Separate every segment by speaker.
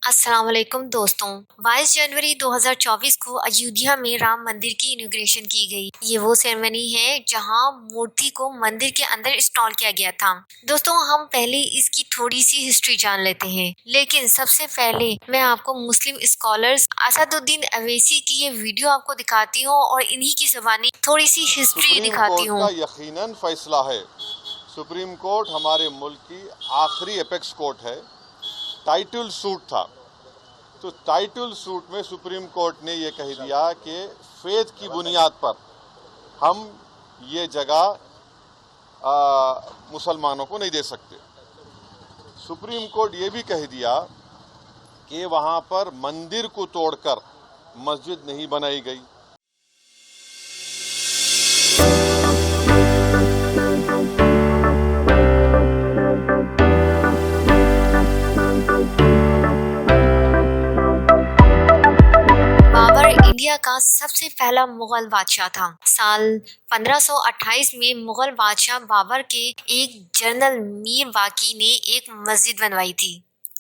Speaker 1: अस्सलाम वालेकुम दोस्तों। 22 जनवरी 2024 को अयोध्या में राम मंदिर की इनॉग्रेशन की गई। ये वो सेरेमनी है जहां मूर्ति को मंदिर के अंदर इंस्टॉल किया गया था। दोस्तों, हम पहले इसकी थोड़ी सी हिस्ट्री जान लेते हैं, लेकिन सबसे पहले मैं आपको मुस्लिम स्कॉलर्स असदुद्दीन अवैसी की ये वीडियो आपको दिखाती हूँ और इन्हीं की ज़बानी थोड़ी सी हिस्ट्री दिखाती हूँ।
Speaker 2: सुप्रीम कोर्ट का यकीनन फैसला है। सुप्रीम कोर्ट हमारे मुल्क की आखिरी एपेक्स कोर्ट है। टाइटल सूट था, तो टाइटल सूट में सुप्रीम कोर्ट ने ये कह दिया कि फेथ की बुनियाद पर हम ये जगह मुसलमानों को नहीं दे सकते। सुप्रीम कोर्ट ये भी कह दिया कि वहाँ पर मंदिर को तोड़कर मस्जिद नहीं बनाई गई।
Speaker 1: इंडिया का सबसे पहला मुगल बादशाह था। साल 1528 में मुगल बादशाह बाबर के एक जनरल मीर बाकी ने एक मस्जिद बनवाई थी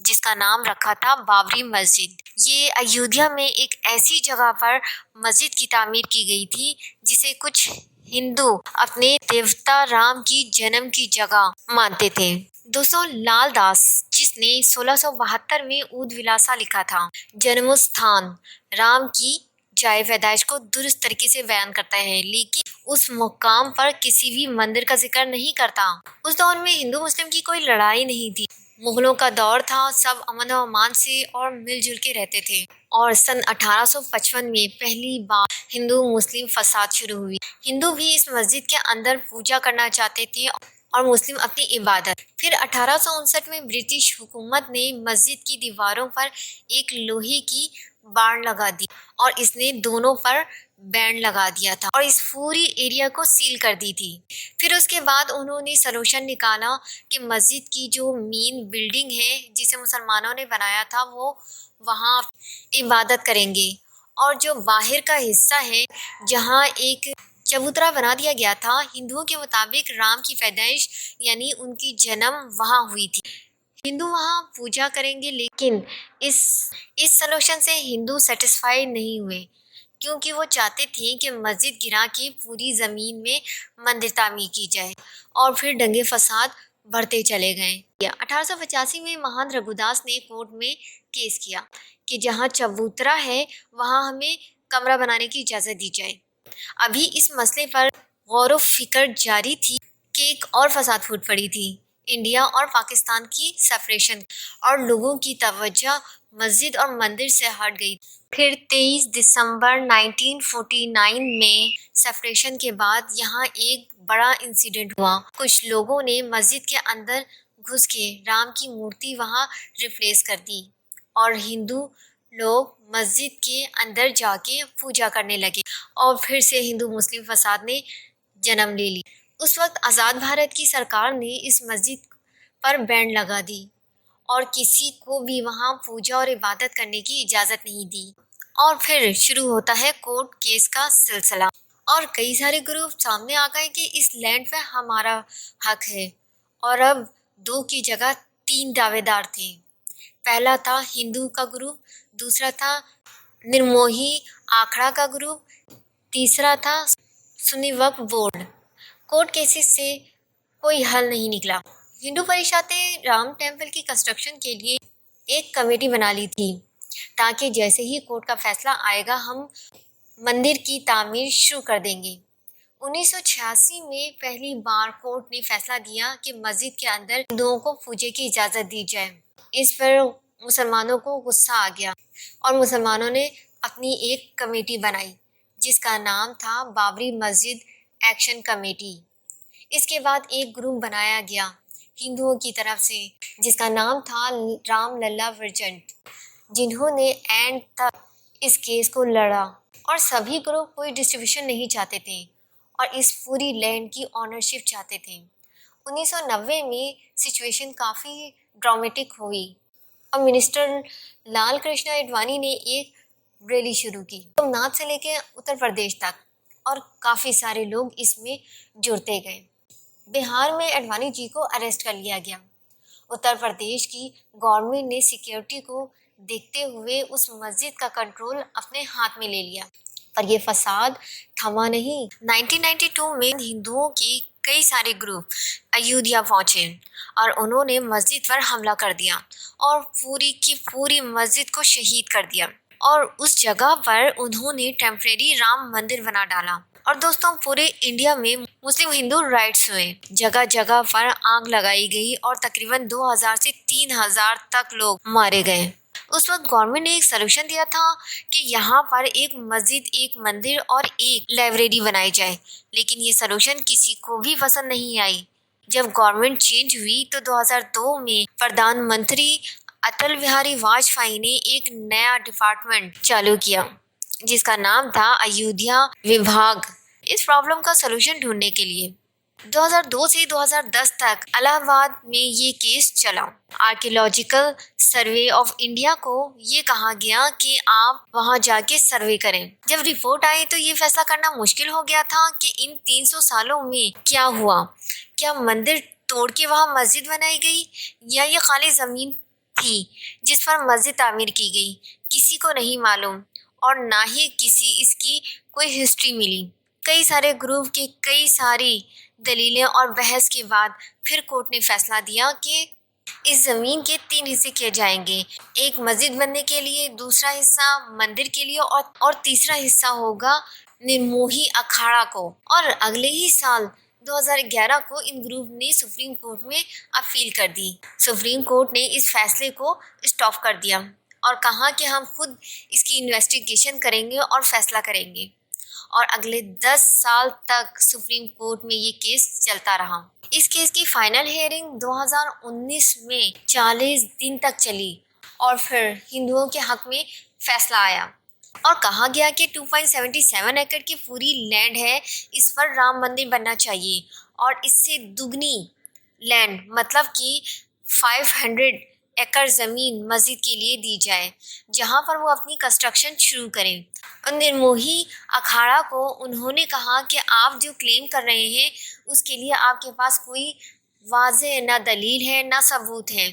Speaker 1: जिसका नाम रखा था बाबरी मस्जिद। ये अयोध्या में एक ऐसी जगह पर मस्जिद की तामीर की गई थी जिसे कुछ हिंदू अपने देवता राम की जन्म की जगह मानते थे। दोस्तों, लाल दास जिसने 1672 में ऊद विलासा लिखा था, जन्मस्थान राम की जाए पैदाइश को दुरुस्त तरीके से बयान करता है, लेकिन उस मुकाम पर किसी भी मंदिर का जिक्र नहीं करता। उस दौर में हिंदू मुस्लिम की कोई लड़ाई नहीं थी। मुगलों का दौर था, सब अमन और अमान से और मिलजुल के रहते थे। और सन 1855 में पहली बार हिंदू मुस्लिम फसाद शुरू हुई। हिंदू भी इस मस्जिद के अंदर पूजा करना चाहते थे और मुस्लिम अपनी इबादत। फिर 1859 में ब्रिटिश हुकूमत ने मस्जिद की दीवारों पर एक लोहे की बाड़ लगा दी और इसने दोनों पर बैंड लगा दिया था और इस पूरी एरिया को सील कर दी थी। फिर उसके बाद उन्होंने सलूशन निकाला कि मस्जिद की जो मेन बिल्डिंग है जिसे मुसलमानों ने बनाया था वो वहाँ इबादत करेंगे, और जो बाहर का हिस्सा है जहाँ एक चबूतरा बना दिया गया था, हिंदुओं के मुताबिक राम की पैदाइश यानी उनकी जन्म वहाँ हुई थी। हिंदू वहाँ पूजा करेंगे, लेकिन इस सलूशन से हिंदू सेटिस्फाई नहीं हुए क्योंकि वो चाहते थे कि मस्जिद गिरा के पूरी ज़मीन में मंदिर तामीर की जाए, और फिर दंगे फसाद बढ़ते चले गए। 1885 में महान रघुदास ने कोर्ट में केस किया कि जहाँ चबूतरा है वहाँ हमें कमरा बनाने की इजाज़त दी जाए। अभी इस मसले पर गौर फिक्र जारी थी कि एक और फसाद फूट पड़ी थी, इंडिया और पाकिस्तान की सेपरेशन, और लोगों की तवज्जो मस्जिद और मंदिर से हट गई। फिर 23 दिसंबर 1949 में सेपरेशन के बाद यहाँ एक बड़ा इंसिडेंट हुआ। कुछ लोगों ने मस्जिद के अंदर घुस के राम की मूर्ति वहाँ रिप्लेस कर दी और हिंदू लोग मस्जिद के अंदर जाके पूजा करने लगे और फिर से हिंदू मुस्लिम फसाद ने जन्म ले ली। उस वक्त आज़ाद भारत की सरकार ने इस मस्जिद पर बैन लगा दी और किसी को भी वहाँ पूजा और इबादत करने की इजाज़त नहीं दी। और फिर शुरू होता है कोर्ट केस का सिलसिला और कई सारे ग्रुप सामने आ गए कि इस लैंड पे हमारा हक है, और अब 2 की जगह 3 दावेदार थे। पहला था हिंदू का ग्रुप, दूसरा था निर्मोही आखड़ा का ग्रुप, तीसरा था सुन्नी वक्फ बोर्ड। कोर्ट केसेस से कोई हल नहीं निकला। हिंदू परिषद ने राम टेम्पल की कंस्ट्रक्शन के लिए एक कमेटी बना ली थी ताकि जैसे ही कोर्ट का फैसला आएगा हम मंदिर की तामीर शुरू कर देंगे। 1986 में पहली बार कोर्ट ने फैसला दिया कि मस्जिद के अंदर हिंदुओं को पूजे की इजाज़त दी जाए। इस पर मुसलमानों को गुस्सा आ गया और मुसलमानों ने अपनी एक कमेटी बनाई जिसका नाम था बाबरी मस्जिद एक्शन कमेटी। इसके बाद एक ग्रुप बनाया गया हिंदुओं की तरफ से जिसका नाम था राम लल्ला विरजंट, जिन्होंने एंड तक इस केस को लड़ा, और सभी ग्रुप कोई डिस्ट्रीब्यूशन नहीं चाहते थे और इस पूरी लैंड की ऑनरशिप चाहते थे। 1990 में सिचुएशन काफ़ी ड्रामेटिक हुई और मिनिस्टर लाल कृष्ण आडवाणी ने एक रैली शुरू की सोमनाथ से लेकर उत्तर प्रदेश तक, और काफ़ी सारे लोग इसमें जुड़ते गए। बिहार में आडवाणी जी को अरेस्ट कर लिया गया। उत्तर प्रदेश की गवर्नमेंट ने सिक्योरिटी को देखते हुए उस मस्जिद का कंट्रोल अपने हाथ में ले लिया। पर ये फसाद थमा नहीं। 1992 में हिंदुओं के कई सारे ग्रुप अयोध्या पहुंचे और उन्होंने मस्जिद पर हमला कर दिया और पूरी की पूरी मस्जिद को शहीद कर दिया और उस जगह पर उन्होंने टेम्परेरी राम मंदिर बना डाला। और दोस्तों, पूरे इंडिया में मुस्लिम हिंदू राइट्स हुए, जगह जगह पर आग लगाई गई और तकरीबन 2000 से 3000 तक लोग मारे गए। उस वक्त गवर्नमेंट ने एक सोल्यूशन दिया था कि यहाँ पर एक मस्जिद, एक मंदिर और एक लाइब्रेरी बनाई जाए, लेकिन ये सोल्यूशन किसी को भी पसंद नहीं आई। जब गवर्नमेंट चेंज हुई तो 2002 में प्रधानमंत्री अटल बिहारी वाजपेयी ने एक नया डिपार्टमेंट चालू किया जिसका नाम था अयोध्या विभाग, इस प्रॉब्लम का सोल्यूशन ढूंढने के लिए। 2002 से 2010 तक इलाहाबाद में ये केस चला। आर्कियोलॉजिकल सर्वे ऑफ इंडिया को ये कहा गया कि आप वहां जाके सर्वे करें। जब रिपोर्ट आई तो ये फैसला करना मुश्किल हो गया था कि इन 300 सालों में क्या हुआ। क्या मंदिर तोड़ के वहां मस्जिद बनाई गई या ये खाली जमीन थी जिस पर मस्जिद तामीर की गई, किसी को नहीं मालूम और ना ही किसी इसकी कोई हिस्ट्री मिली। कई सारे ग्रुप के कई सारी दलीलें और बहस के बाद फिर कोर्ट ने फैसला दिया कि इस ज़मीन के 3 हिस्से किए जाएंगे, एक मस्जिद बनने के लिए, दूसरा हिस्सा मंदिर के लिए और तीसरा हिस्सा होगा निर्मोही अखाड़ा को। और अगले ही साल 2011 को इन ग्रुप ने सुप्रीम कोर्ट में अपील कर दी। सुप्रीम कोर्ट ने इस फैसले को स्टॉप कर दिया और कहा कि हम खुद इसकी इन्वेस्टिगेशन करेंगे और फैसला करेंगे। और अगले 10 साल तक सुप्रीम कोर्ट में ये केस चलता रहा। इस केस की फाइनल हियरिंग 2019 में 40 दिन तक चली और फिर हिंदुओं के हक में फैसला आया और कहा गया कि 2.77 एकड़ की पूरी लैंड है, इस पर राम मंदिर बनना चाहिए और इससे दुगनी लैंड मतलब कि 500 एकड़ ज़मीन मस्जिद के लिए दी जाए जहां पर वो अपनी कंस्ट्रक्शन शुरू करें। और निर्मोही अखाड़ा को उन्होंने कहा कि आप जो क्लेम कर रहे हैं उसके लिए आपके पास कोई वाज़ेह ना दलील है ना सबूत है।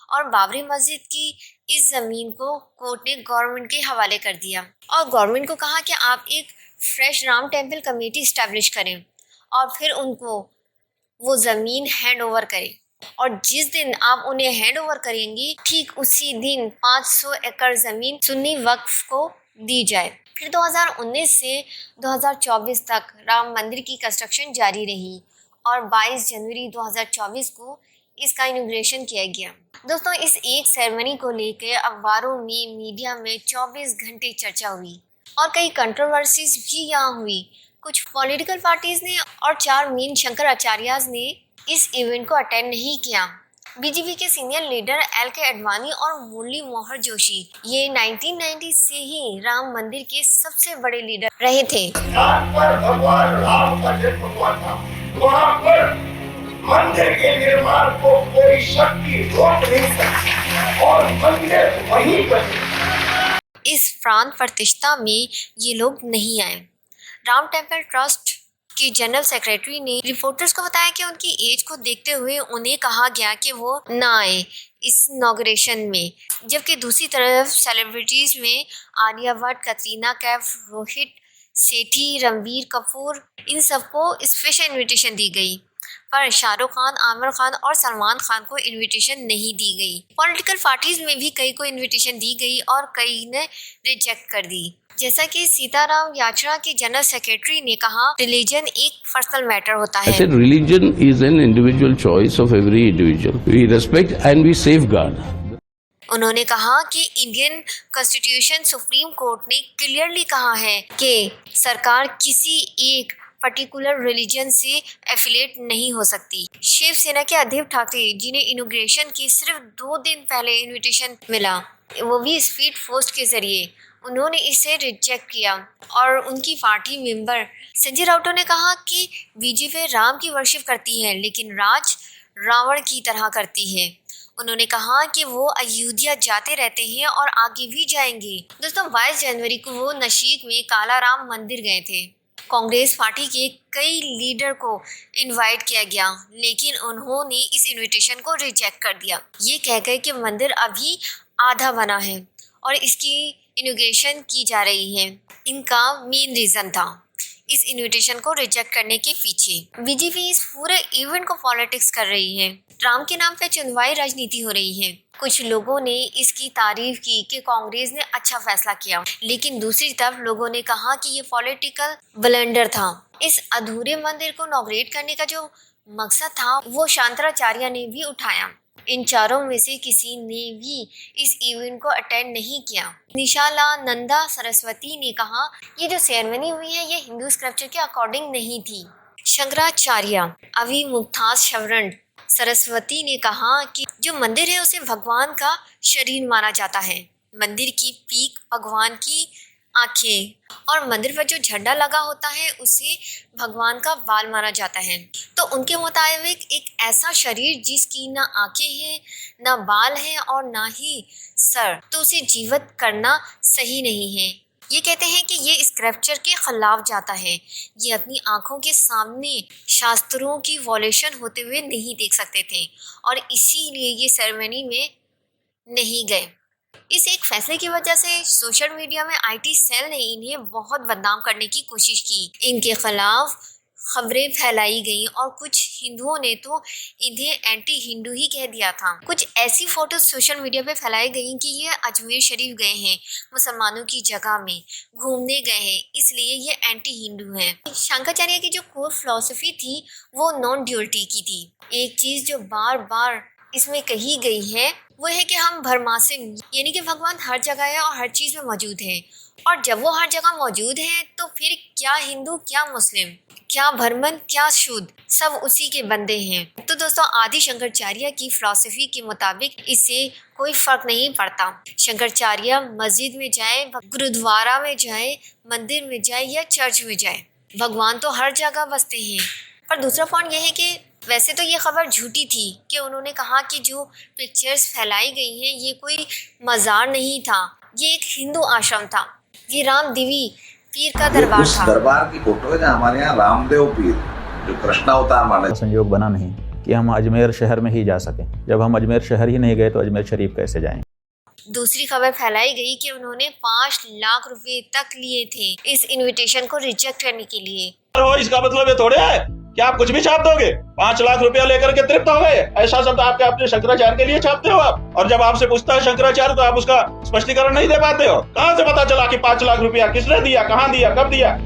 Speaker 1: और बाबरी मस्जिद की इस ज़मीन को कोर्ट ने गवर्नमेंट के हवाले कर दिया और गवर्नमेंट को कहा कि आप एक fresh Ram temple committee establish करें और फिर उनको वो ज़मीन हैंड ओवर करें और जिस दिन आप उन्हें हैंड ओवर करेंगी ठीक उसी दिन 500 एकड़ ज़मीन सुन्नी वक्फ को दी जाए। फिर 2019 से 2024 तक राम मंदिर की कंस्ट्रक्शन जारी रही और 22 जनवरी 2024 को इसका इनॉग्रेशन किया गया। दोस्तों, इस एक सेरेमनी को लेकर अखबारों में, मीडिया में 24 घंटे चर्चा हुई और कई कंट्रोवर्सीज भी यहाँ हुई। कुछ पॉलिटिकल पार्टीज ने और 4 मेन शंकराचार्याज ने इस इवेंट को अटेंड नहीं किया। बीजेपी के सीनियर लीडर एल.के. आडवाणी और मुरली मनोहर जोशी ये 1990 से ही राम मंदिर के सबसे बड़े लीडर रहे थे।
Speaker 3: भगवान राम का जन्म हुआ था, वहाँ पर मंदिर के निर्माण को कोई शक्ति रोक नहीं सकती और मंदिर वहीं पर।
Speaker 1: इस प्रांत प्रतिष्ठा में ये लोग नहीं आए। राम टेम्पल ट्रस्ट के जनरल सेक्रेटरी ने रिपोर्टर्स को बताया कि उनकी एज को देखते हुए उन्हें कहा गया कि वो ना आए इस इनॉग्रेशन में, जबकि दूसरी तरफ सेलिब्रिटीज में आलिया भट्ट, कटरीना कैफ, रोहित सेठी, रणबीर कपूर, इन सबको स्पेशल इनविटेशन दी गई, पर शाहरुख खान, आमिर खान और सलमान खान को इनविटेशन नहीं दी गई। पॉलिटिकल पार्टीज में भी कई को इनविटेशन दी गई और कई ने रिजेक्ट कर दी। जैसा कि सीताराम याचना के जनरल सेक्रेटरी ने कहा, रिलीजन एक पर्सनल मैटर होता है।
Speaker 4: Religion is an individual choice of every individual. We respect and we safeguard.
Speaker 1: उन्होंने कहा कि इंडियन कॉन्स्टिट्यूशन सुप्रीम कोर्ट ने क्लियरली कहा है कि सरकार किसी एक पर्टिकुलर रिलीजन से एफिलेट नहीं हो सकती। शिवसेना के अध्यक्ष ठाकरे, जिन्हें इनॉग्रेशन के सिर्फ 2 दिन पहले इनविटेशन मिला, वो भी स्पीड पोस्ट के जरिए, उन्होंने इसे रिजेक्ट किया और उनकी पार्टी मेंबर संजय राउत ने कहा कि बीजेपी राम की वर्शिप करती है लेकिन राज रावण की तरह करती है। उन्होंने कहा कि वो अयोध्या जाते रहते हैं और आगे भी जाएंगे। दोस्तों, 22 जनवरी को वो नासिक में काला राम मंदिर गए थे। कांग्रेस पार्टी के कई लीडर को इनवाइट किया गया लेकिन उन्होंने इस इनविटेशन को रिजेक्ट कर दिया। ये कह गए कि मंदिर अभी आधा बना है और इसकी इनॉग्रेशन की जा रही है। इनका मेन रीज़न था इस इनविटेशन को रिजेक्ट करने के पीछे। बीजेपी इस पूरे इवेंट को पॉलिटिक्स कर रही है। राम के नाम पे चुनावी राजनीति हो रही है। कुछ लोगों ने इसकी तारीफ की कि कांग्रेस ने अच्छा फैसला किया, लेकिन दूसरी तरफ लोगों ने कहा कि ये पॉलिटिकल ब्लंडर था। इस अधूरे मंदिर को इनॉग्रेट करने का जो मकसद था वो शंकराचार्य ने भी उठाया। इन चारों में से किसी ने भी इस इवेंट को अटेंड नहीं किया। निशालानंदा सरस्वती ने कहा ये जो सेरेमनी हुई है ये हिंदू स्क्रिप्चर के अकॉर्डिंग नहीं थी। शंकराचार्य अविमुक्तास शवरण सरस्वती ने कहा कि जो मंदिर है उसे भगवान का शरीर माना जाता है। मंदिर की पीक भगवान की आंखें और मंदिर पर जो झंडा लगा होता है उसे भगवान का बाल माना जाता है। तो उनके मुताबिक एक ऐसा शरीर जिसकी ना आंखें हैं, ना बाल हैं और ना ही सर, तो उसे जीवित करना सही नहीं है। ये कहते हैं कि ये स्क्रिप्चर के खिलाफ जाता है। ये अपनी आंखों के सामने शास्त्रों की वॉल्यूशन होते हुए नहीं देख सकते थे और इसीलिए ये सेरेमनी में नहीं गए। इस एक फैसले की वजह से सोशल मीडिया में आईटी सेल ने इन्हें बहुत बदनाम करने की कोशिश की। इनके खिलाफ खबरें फैलाई गईं और कुछ हिंदुओं ने तो इन्हें एंटी हिंदू ही कह दिया था। कुछ ऐसी फोटोज सोशल मीडिया पे फैलाई गईं कि ये अजमेर शरीफ गए हैं, मुसलमानों की जगह में घूमने गए हैं, इसलिए ये एंटी हिंदू हैं। शंकराचार्य की जो कोर फिलॉसफी थी वो नॉन ड्यूअलिटी की थी। एक चीज़ जो बार बार इसमें कही गई है वो है कि हम भरमासिम, यानी कि भगवान हर जगह है और हर चीज़ में मौजूद है। और जब वो हर जगह मौजूद है तो फिर क्या हिंदू, क्या मुस्लिम, क्या ब्राह्मण, क्या शूद्र, सब उसी के बंदे हैं। तो दोस्तों आदि शंकराचार्य की फिलॉसफी के मुताबिक इससे कोई फर्क नहीं पड़ता। शंकराचार्य मस्जिद में जाए, गुरुद्वारा में जाए, मंदिर में जाए या चर्च में जाए, भगवान तो हर जगह बसते हैं। पर दूसरा पॉइंट यह है कि वैसे तो ये खबर झूठी थी कि उन्होंने कहा कि जो पिक्चर्स फैलाई गई हैं ये कोई मज़ार नहीं था, ये एक हिंदू आश्रम था, ये राम देवी पीर का दरबार
Speaker 5: उस
Speaker 1: था।
Speaker 5: दरबार की फोटो है जहाँ हमारे यहाँ रामदेव पीर जो कृष्णावतार माने।
Speaker 6: संयोग बना नहीं कि हम अजमेर शहर में ही जा सकें। जब हम अजमेर शहर ही नहीं गए तो अजमेर शरीफ कैसे जाएं?
Speaker 1: दूसरी खबर फैलाई गई कि उन्होंने 5 लाख रुपए तक लिए थे इस इनविटेशन को रिजेक्ट करने के लिए।
Speaker 7: इसका मतलब ये थोड़े है कि आप कुछ भी छाप दोगे। 5 लाख रुपया लेकर के तृप्त हो गए, ऐसा शब्द आपके अपने शंकराचार्य के लिए छापते हो आप। और जब आपसे पूछता है शंकराचार्य तो आप उसका स्पष्टीकरण नहीं दे पाते हो। कहाँ से पता चला कि 5 लाख रुपया किसने दिया, कहाँ दिया, कब दिया?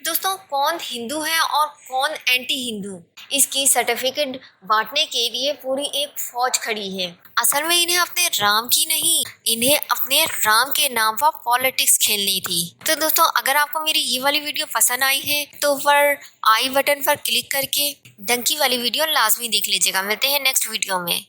Speaker 1: दोस्तों कौन हिंदू है और कौन एंटी हिंदू, इसकी सर्टिफिकेट बांटने के लिए पूरी एक फौज खड़ी है। असल में इन्हें अपने राम की नहीं, इन्हें अपने राम के नाम पर पॉलिटिक्स खेलनी थी। तो दोस्तों अगर आपको मेरी ये वाली वीडियो पसंद आई है तो ऊपर आई बटन पर क्लिक करके डंकी वाली वीडियो लाजमी देख लीजिएगा। मिलते हैं नेक्स्ट वीडियो में।